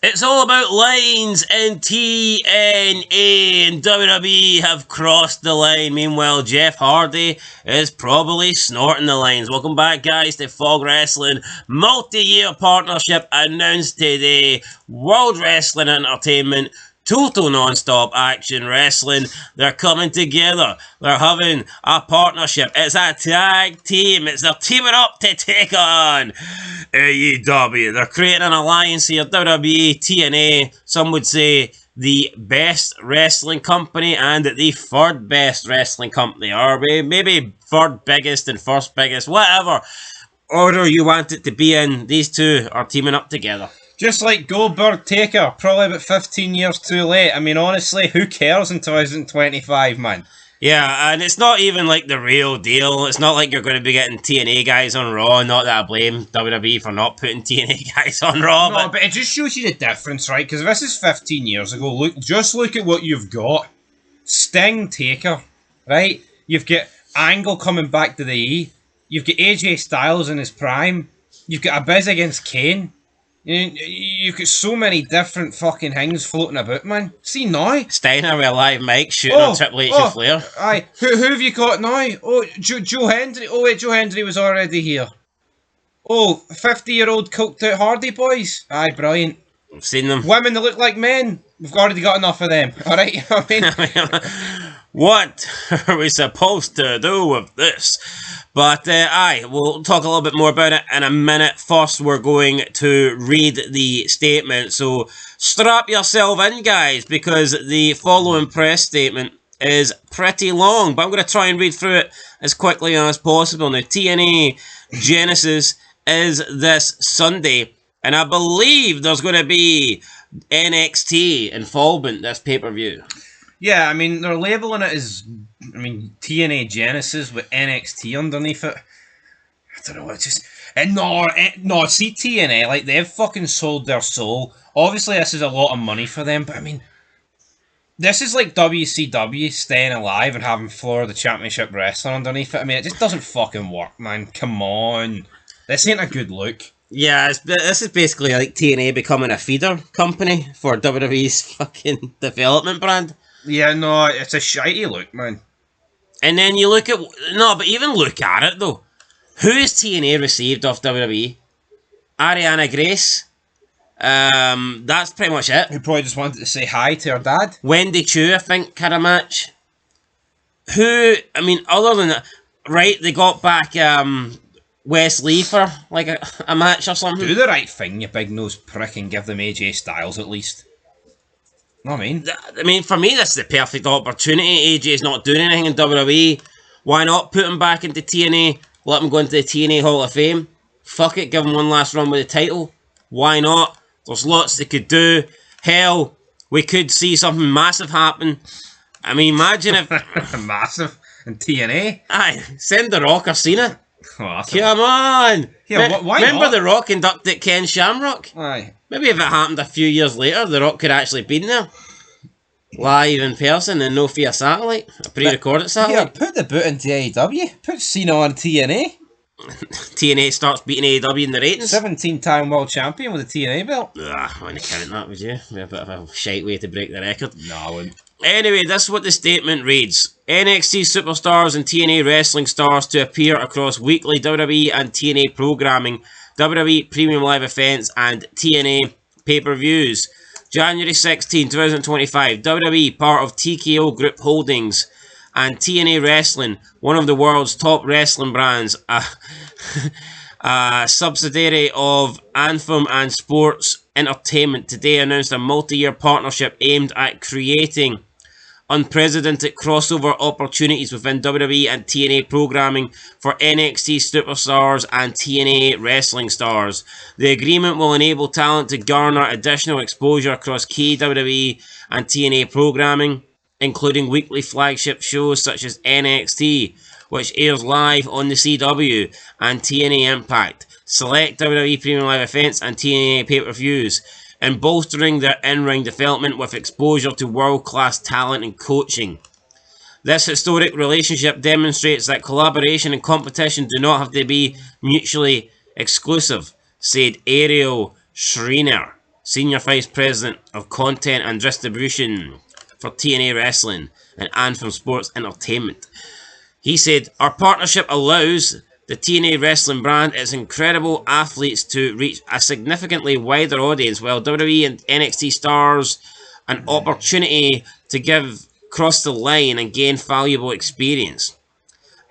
It's all about lines in TNA, and WWE have crossed the line. Meanwhile, Jeff Hardy is probably snorting the lines. Welcome back, guys, to Fog Wrestling. Multi-year partnership announced today. World Wrestling Entertainment, total non-stop action wrestling. They're coming together. They're having a partnership. It's a tag team. They're teaming up to take on AEW. They're creating an alliance here. WWE, TNA, some would say the best wrestling company and the third best wrestling company. Or maybe third biggest and first biggest. Whatever order you want it to be in, these two are teaming up together. Just like Goldberg Taker, probably about 15 years too late. I mean, honestly, who cares in 2025, man? Yeah, and it's not even like the real deal. It's not like you're going to be getting TNA guys on Raw. Not that I blame WWE for not putting TNA guys on Raw. No, but it just shows you the difference, right? Because this is 15 years ago. Just look at what you've got. Sting, Taker, right? You've got Angle coming back to the E. You've got AJ Styles in his prime. You've got Abyss against Kane. You've got so many different fucking things floating about, man. See now? Steiner with a live mic shooting on Triple H and Flair. Aye. Who have you got now? Oh, Joe Hendry. Oh, wait, Joe Hendry was already here. Oh, 50-year-old coked out Hardy boys. Aye, brilliant. I've seen them. Women that look like men. We've already got enough of them. Alright? I mean... What are we supposed to do with this? But, aye, we'll talk a little bit more about it in a minute. First, we're going to read the statement. So, strap yourself in, guys, because the following press statement is pretty long. But I'm going to try and read through it as quickly as possible. Now, TNA Genesis is this Sunday, and I believe there's going to be NXT involvement this pay-per-view. Yeah, I mean, they're labelling it as, TNA Genesis with NXT underneath it. I don't know, it's just... No, see TNA, like, they've fucking sold their soul. Obviously, this is a lot of money for them, but I mean... This is like WCW staying alive and having Floor of the Championship Wrestling underneath it. I mean, it just doesn't fucking work, man. Come on. This ain't a good look. Yeah, this is basically like TNA becoming a feeder company for WWE's fucking development brand. Yeah, no, it's a shitey look, man. And then you look at... No, but even look at it, though. Who has TNA received off WWE? Ariana Grace. That's pretty much it. Who probably just wanted to say hi to her dad. Wendy Chu, I think, had a match. Who... I mean, other than that... Right, they got back Wes Lee for, like, a match or something. Do the right thing, you big-nosed prick, and give them AJ Styles, at least. Know what I mean? For me, this is the perfect opportunity. AJ's not doing anything in WWE. Why not put him back into TNA? Let him go into the TNA Hall of Fame. Fuck it, give him one last run with the title. Why not? There's lots they could do. Hell, we could see something massive happen. I mean, imagine if... Massive? In TNA? Aye, send The Rock or Cena. Oh, come on! Yeah, why remember not? The Rock inducted Ken Shamrock? Aye. Maybe if it happened a few years later, The Rock could actually been there. Live in person and no via satellite. A pre-recorded satellite. Yeah, put the boot into AEW. Put Cena on TNA. TNA starts beating AEW in the ratings. 17-time world champion with a TNA belt. I wouldn't count that, would you? Be a bit of a shite way to break the record. No, I wouldn't. Anyway, this is what the statement reads. NXT superstars and TNA wrestling stars to appear across weekly WWE and TNA programming, WWE Premium Live events, and TNA pay-per-views. January 16, 2025, WWE, part of TKO Group Holdings, and TNA Wrestling, one of the world's top wrestling brands, a subsidiary of Anthem and Sports Entertainment, today announced a multi-year partnership aimed at creating unprecedented crossover opportunities within WWE and TNA programming for NXT superstars and TNA wrestling stars. The agreement will enable talent to garner additional exposure across key WWE and TNA programming, including weekly flagship shows such as NXT, which airs live on the CW, and TNA Impact, select WWE Premium Live events and TNA pay-per-views, and bolstering their in-ring development with exposure to world-class talent and coaching. This historic relationship demonstrates that collaboration and competition do not have to be mutually exclusive, said Ariel Schreiner, Senior Vice President of Content and Distribution for TNA Wrestling and Anthem Sports Entertainment. He said, "Our partnership allows the TNA Wrestling brand its incredible athletes to reach a significantly wider audience, while WWE and NXT stars an opportunity to give cross the line and gain valuable experience.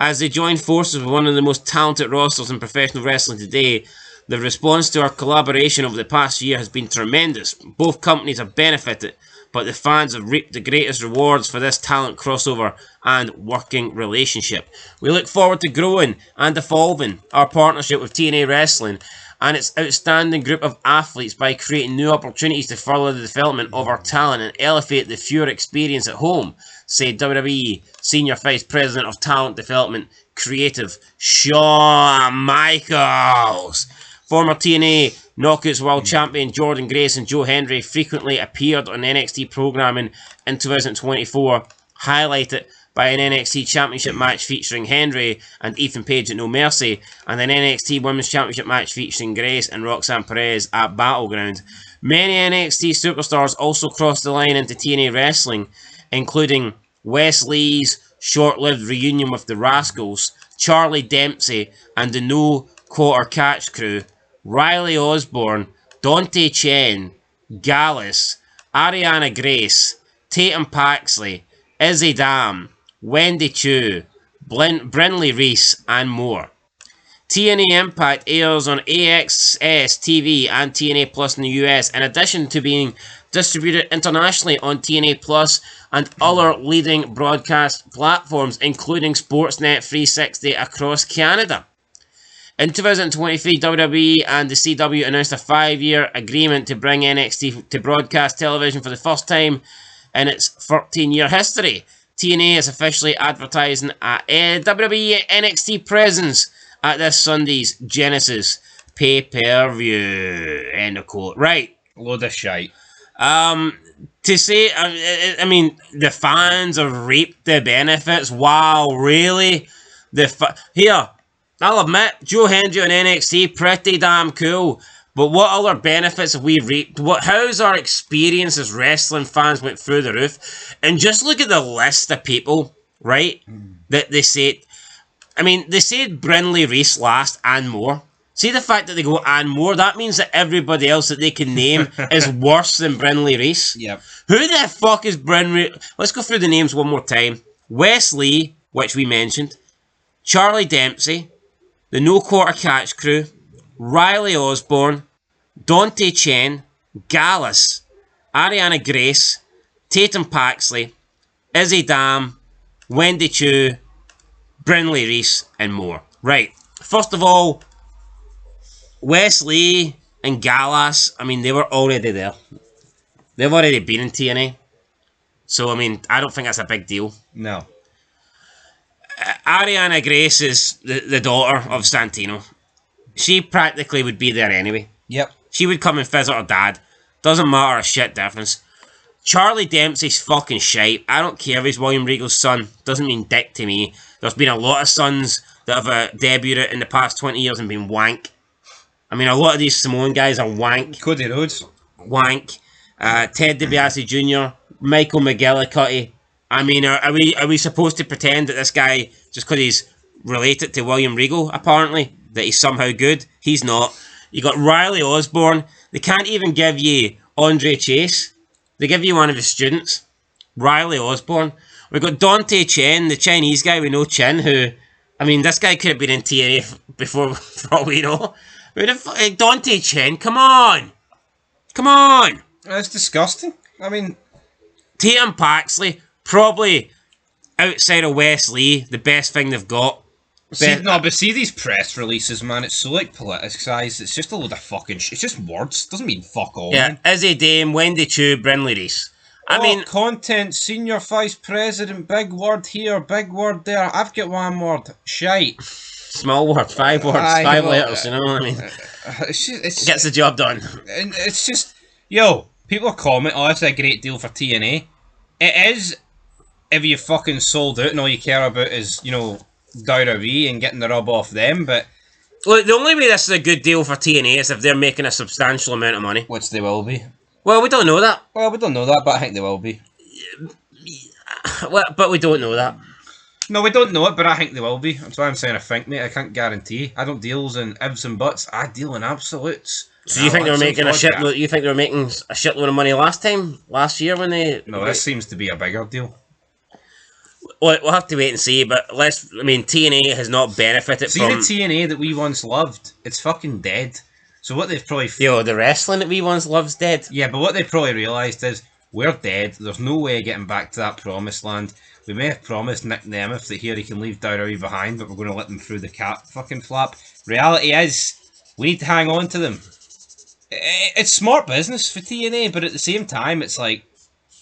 As they join forces with one of the most talented rosters in professional wrestling today, the response to our collaboration over the past year has been tremendous. Both companies have benefited, but the fans have reaped the greatest rewards for this talent crossover and working relationship. We look forward to growing and evolving our partnership with TNA Wrestling and its outstanding group of athletes by creating new opportunities to further the development of our talent and elevate the viewer experience at home," said WWE Senior Vice President of Talent Development Creative Shawn Michaels. Former TNA Knockouts World Champion Jordynne Grace and Joe Hendry frequently appeared on NXT programming in 2024, highlighted by an NXT Championship match featuring Hendry and Ethan Page at No Mercy, and an NXT Women's Championship match featuring Grace and Roxanne Perez at Battleground. Many NXT superstars also crossed the line into TNA Wrestling, including Wes Lee's short-lived reunion with the Rascals, Charlie Dempsey and the No Quarter Catch Crew, Riley Osborne, Dante Chen, Gallus, Ariana Grace, Tatum Paxley, Izzy Dam, Wendy Chu, Brinley Reese, and more. TNA Impact airs on AXS TV and TNA Plus in the US, in addition to being distributed internationally on TNA Plus and other leading broadcast platforms, including Sportsnet 360 across Canada. In 2023, WWE and the CW announced a 5-year agreement to bring NXT to broadcast television for the first time in its 13-year history. TNA is officially advertising a WWE NXT presence at this Sunday's Genesis pay-per-view. End of quote. Right. Load of shite. To say, I mean, the fans have reaped the benefits. Wow, really? Here, I'll admit, Joe Hendry on NXT, pretty damn cool. But what other benefits have we reaped? How's our experience as wrestling fans went through the roof? And just look at the list of people, right? That they said. I mean, they said Brinley Reese last and more. See the fact that they go and more, that means that everybody else that they can name is worse than Brinley Reese. Yep. Who the fuck is Brinley? Let's go through the names one more time. Wes Lee, which we mentioned. Charlie Dempsey. The No Quarter Catch Crew. Riley Osborne. Dante Chen. Gallus. Ariana Grace. Tatum Paxley. Izzy Dam. Wendy Chu. Brinley Reese, and more. Right. First of all, Wes Lee and Gallus, I mean, they were already there. They've already been in TNA. So, I mean, I don't think that's a big deal. No. Ariana Grace is the daughter of Santino. She practically would be there anyway. Yep. She would come and visit her dad. Doesn't matter a shit difference. Charlie Dempsey's fucking shite. I don't care if he's William Regal's son. Doesn't mean dick to me. There's been a lot of sons that have debuted in the past 20 years and been wank. I mean, a lot of these Samoan guys are wank. Cody Rhodes. Wank. Ted DiBiase Jr., Michael McGillicuddy. I mean, are we supposed to pretend that this guy, just because he's related to William Regal, apparently, that he's somehow good? He's not. You got Riley Osborne. They can't even give you Andre Chase. They give you one of his students, Riley Osborne. We've got Dante Chen, the Chinese guy with no chin, who, I mean, this guy could have been in TNA before, for all we know. Dante Chen, come on! Come on! That's disgusting. I mean... Tatum Paxley, probably, outside of Wes Lee, the best thing they've got. But see these press releases, man, it's so, like, politicised. It's just a load of fucking shit. It's just words. Doesn't mean fuck all, Yeah, man. Izzy Dame, Wendy Chu, Brinley Reese. I mean... Content, senior vice president, big word here, big word there. I've got one word. Shite. Small word, 5 words, 5 letters, you know what I mean? It's Gets the job done. And it's just... Yo, people comment, oh, it's a great deal for TNA. It is, if you fucking sold out and all you care about is, you know, WWE and getting the rub off them, but Look, the only way this is a good deal for TNA is if they're making a substantial amount of money. Which they will be. Well, we don't know that. Well, we don't know that, but I think they will be. Well, but we don't know that. No, we don't know it, but I think they will be. That's why I'm saying I think, mate. I can't guarantee. I don't deal in ifs and buts. I deal in absolutes. So you think they were making a shitload? You think they were making a shitload of money last year when they? No, this seems to be a bigger deal. Well, we'll have to wait and see. But TNA has not benefited from. See the TNA that we once loved. It's fucking dead. So what they've probably. The wrestling that we once loved's dead. Yeah, but what they probably realised is we're dead. There's no way of getting back to that promised land. We may have promised Nick Nemeth that here he can leave WWE behind, but we're going to let them through the cap fucking flap. Reality is, we need to hang on to them. It's smart business for TNA, but at the same time, it's like,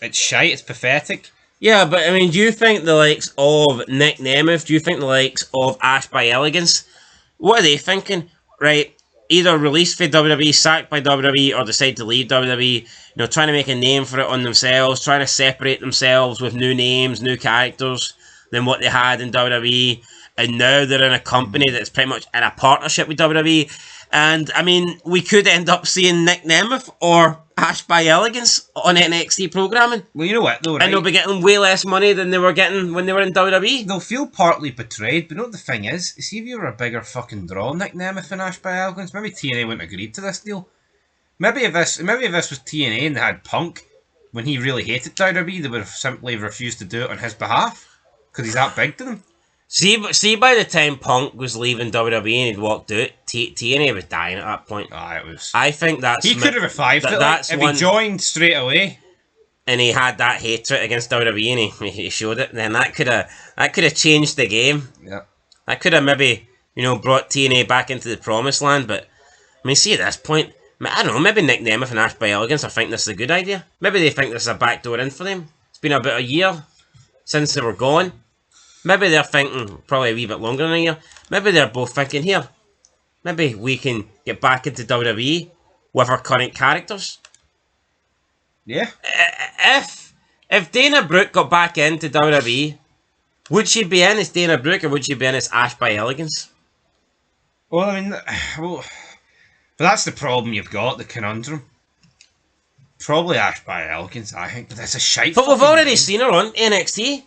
it's shite, it's pathetic. Yeah, but do you think the likes of Nick Nemeth, do you think the likes of Ash by Elegance, what are they thinking? Right, either released for WWE, sacked by WWE, or decide to leave WWE, trying to make a name for it on themselves, trying to separate themselves with new names, new characters than what they had in WWE, and now they're in a company that's pretty much in a partnership with WWE. And, we could end up seeing Nick Nemeth or Ash by Elegance on NXT programming. Well, you know what, though, right? And they'll be getting way less money than they were getting when they were in WWE. They'll feel partly betrayed, but you know what the thing is? See if you were a bigger fucking draw, Nick Nemeth and Ash by Elegance, maybe TNA wouldn't agree to this deal. Maybe if this was TNA and they had Punk, when he really hated WWE, they would have simply refused to do it on his behalf. Because he's that big to them. See, by the time Punk was leaving WWE and he'd walked out, TNA was dying at that point. I think that's... He could have revived it, if he joined straight away. And he had that hatred against WWE and he showed it, then that could have changed the game. Yeah. That could have maybe, brought TNA back into the promised land, but... see, at this point, I don't know, maybe Nick Nemeth and Ash by Elegance are thinking this is a good idea. Maybe they think this is a backdoor in for them. It's been about a year since they were gone. Maybe they're thinking, probably a wee bit longer than a year, maybe they're both thinking, here, maybe we can get back into WWE with our current characters. Yeah. If Dana Brooke got back into WWE, would she be in as Dana Brooke or would she be in as Ash by Elegance? Well, but that's the problem you've got, the conundrum. Probably Ash by Elegance, I think, but that's a shite. But we've already seen her on NXT.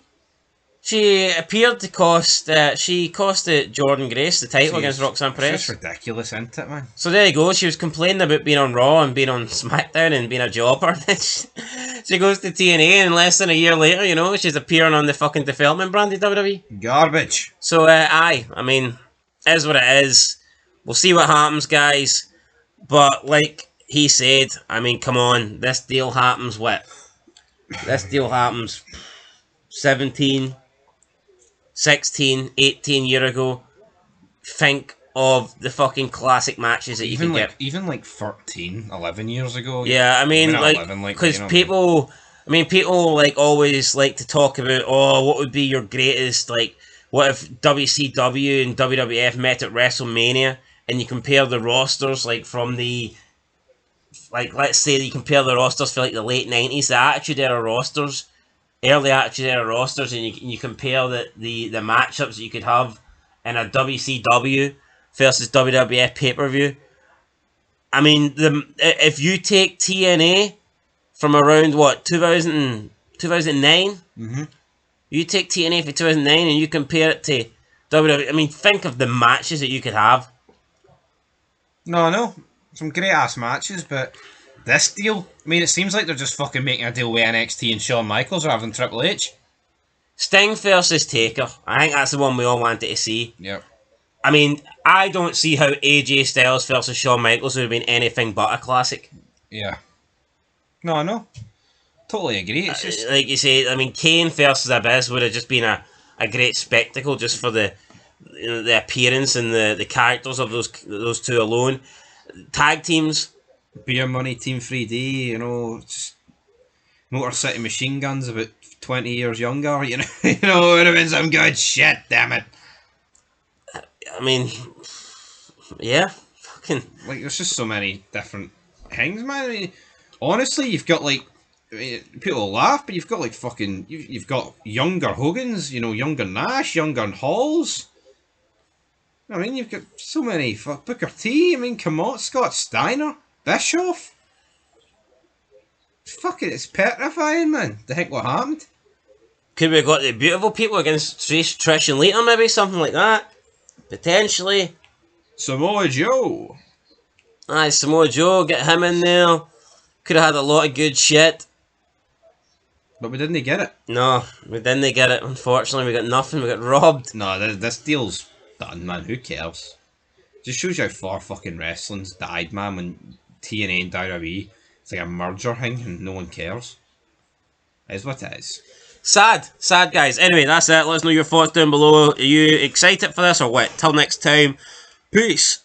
She appeared to cost Jordan Grace the title against Roxanne Perez. It's just ridiculous, isn't it, man? So there you go. She was complaining about being on Raw and being on SmackDown and being a jobber. She goes to TNA and less than a year later, she's appearing on the fucking development branded WWE. Garbage. So, is what it is. We'll see what happens, guys. But like he said, come on. This deal happens what? This deal happens 17... 16, 18 year ago. Think of the fucking classic matches that you can get. Even 13, 11 years ago. Yeah, because people always like to talk about, what would be your greatest, what if WCW and WWF met at WrestleMania and you compare the rosters, from the, let's say you compare the rosters for the late 90s, the Attitude Era rosters, early Attitude Era rosters, and you compare the matchups that you could have in a WCW versus WWF pay-per-view. If you take TNA from around, 2009? Mm-hmm. You take TNA for 2009 and you compare it to WWE. Think of the matches that you could have. No. Some great-ass matches, but... this deal, it seems like they're just fucking making a deal with NXT and Shawn Michaels rather than Triple H. Sting versus Taker. I think that's the one we all wanted to see. Yep. I don't see how AJ Styles versus Shawn Michaels would have been anything but a classic. Yeah. No. Totally agree. It's just... like you say, Kane versus Abyss would have just been a great spectacle just for the the appearance and the characters of those two alone. Tag teams... Beer Money, Team 3D, just Motor City Machine Guns about 20 years younger, it would have been some good shit, damn it. Yeah, fucking... there's just so many different things, man. Honestly, you've got, people laugh, but you've got, you've got younger Hogans, younger Nash, younger Halls. I mean, you've got so many. Fuck Booker T. I mean, come on, Scott Steiner, Bischoff. Fucking, it's petrifying, man. The heck what happened? Could we have got the beautiful people against Trish and Lita, maybe something like that? Potentially. Samoa Joe. Aye, Samoa Joe, get him in there. Could have had a lot of good shit. But we didn't get it. No, we didn't get it. Unfortunately, we got nothing. We got robbed. No, this deal's done, man. Who cares? Just shows you how far fucking wrestling's died, man. When TNA and WWE, it's like a merger thing, and no one cares. It is what it is. Sad, guys. Anyway, that's it. Let us know your thoughts down below. Are you excited for this or what? Till next time, peace.